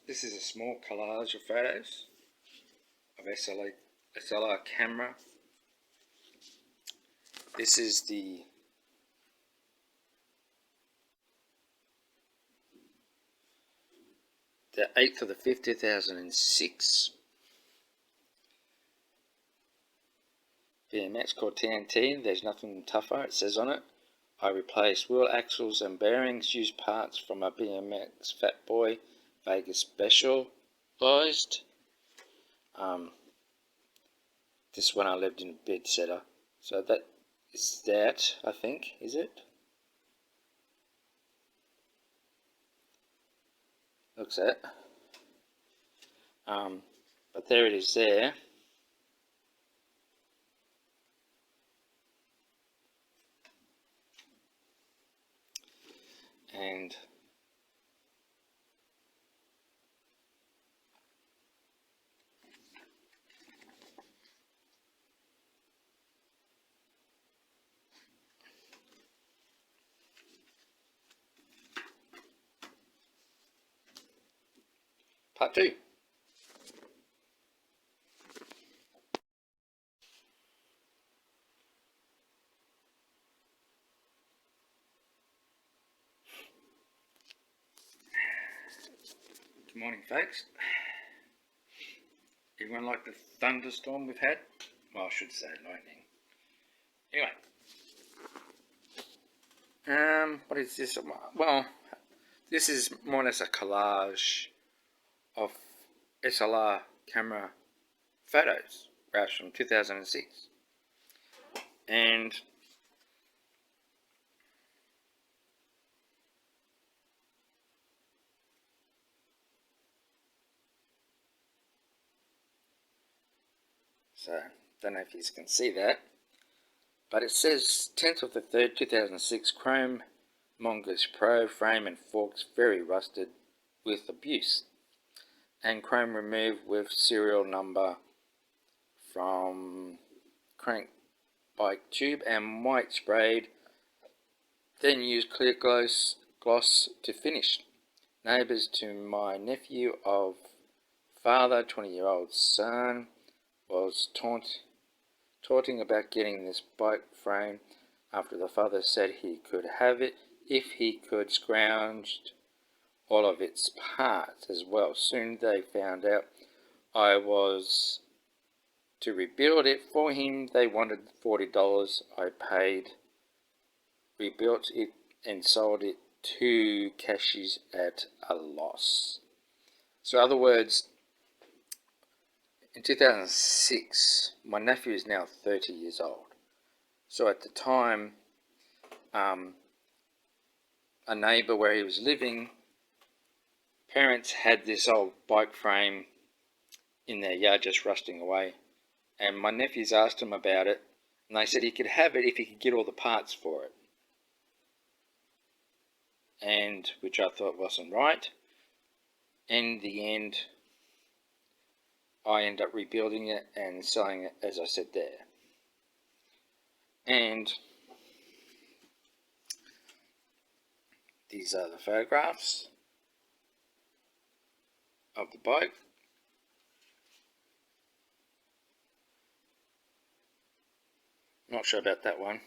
This is a small collage of photos of SLR camera. This is the the 8th of the 5th, 2006 BMX called TNT. There's nothing tougher, it says on it. I replaced wheel axles and bearings, used parts from a BMX Fat Boy Vegas Specialized. This one I lived in a bed setter. So that is that, I think, is it? Looks at. But there it is there. And part 2. Good morning, folks. Everyone like the thunderstorm we've had? Well, I should say lightning. Anyway. What is this? Well, this is more or less a collage of SLR camera photos, from 2006. And so, don't know if you can see that, but it says 10th of the 3rd, 2006, Chrome Mongoose Pro frame and forks very rusted with abuse, and chrome removed with serial number from crank bike tube and white sprayed, then used clear gloss to finish. Neighbours to my nephew of father, 20-year-old son, was taunting about getting this bike frame after the father said he could have it if he could scrounge all of its parts as well. Soon they found out I was to rebuild it for him. They wanted $40. I paid, rebuilt it and sold it to cashies at a loss. So in other words, in 2006, my nephew is now 30 years old. So at the time, a neighbour where he was living, parents had this old bike frame in their yard just rusting away. And my nephews asked him about it, and they said he could have it if he could get all the parts for it. And which I thought wasn't right. In the end, I ended up rebuilding it and selling it, as I said there. And these are the photographs of the bike. Not sure about that one,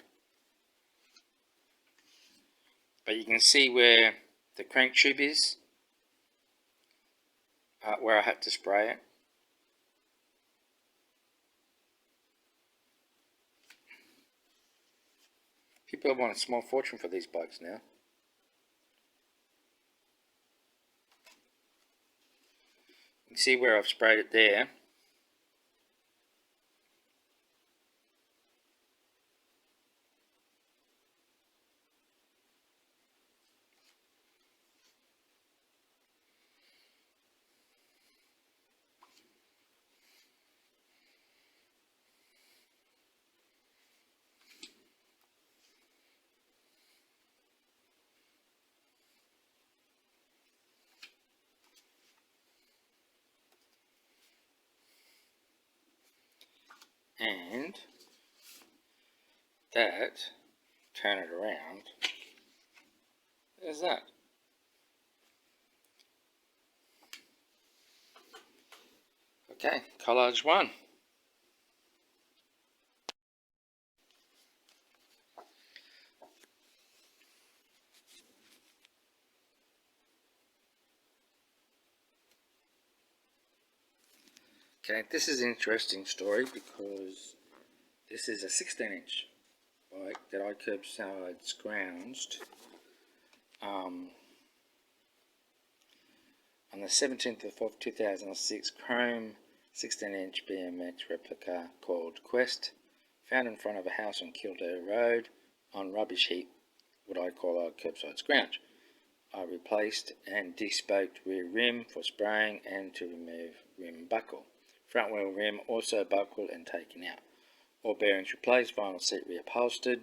but you can see where the crank tube is, where I had to spray it. People want a small fortune for these bikes now. You can see where I've sprayed it there. And that, turn it around, there's that. Okay, collage 1. Okay, this is an interesting story because this is a 16-inch bike that I curbside scrounged on the 17th of 4th, 2006, chrome 16-inch BMX replica called Quest, found in front of a house on Kildare Road on rubbish heap, what I call a curbside scrounge. I replaced and despoked rear rim for spraying and to remove rim buckle. Front wheel rim also buckled and taken out. All bearings replaced, vinyl seat reupholstered,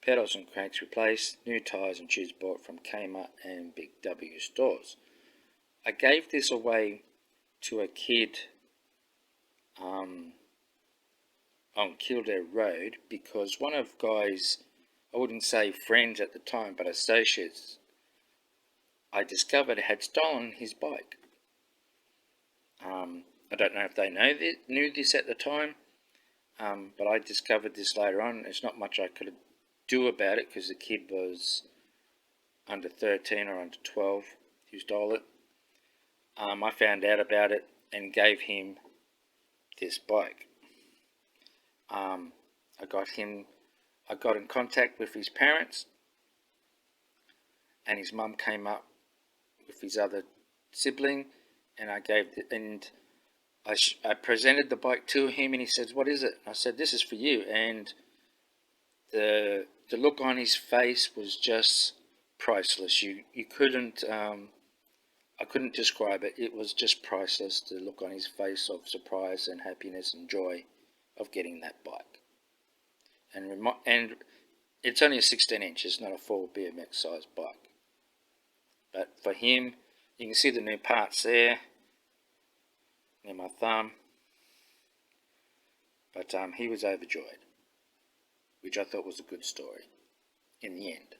pedals and cranks replaced, new tyres and tubes bought from Kmart and Big W stores. I gave this away to a kid on Kildare Road because one of Guy's, I wouldn't say friends at the time, but associates, I discovered had stolen his bike. I don't know if they knew this at the time, but I discovered this later on. There's not much I could do about it because the kid was under 13 or under 12 who stole it. I found out about it and gave him this bike. I got in contact with his parents, and his mum came up with his other sibling, and I presented the bike to him, and he says, "What is it?" I said, "This is for you." And the look on his face was just priceless. You couldn't I couldn't describe it. It was just priceless. The look on his face of surprise and happiness and joy of getting that bike. And it's only a 16 inch. It's not a full BMX size bike. But for him, you can see the new parts there near my thumb. But he was overjoyed, which I thought was a good story in the end.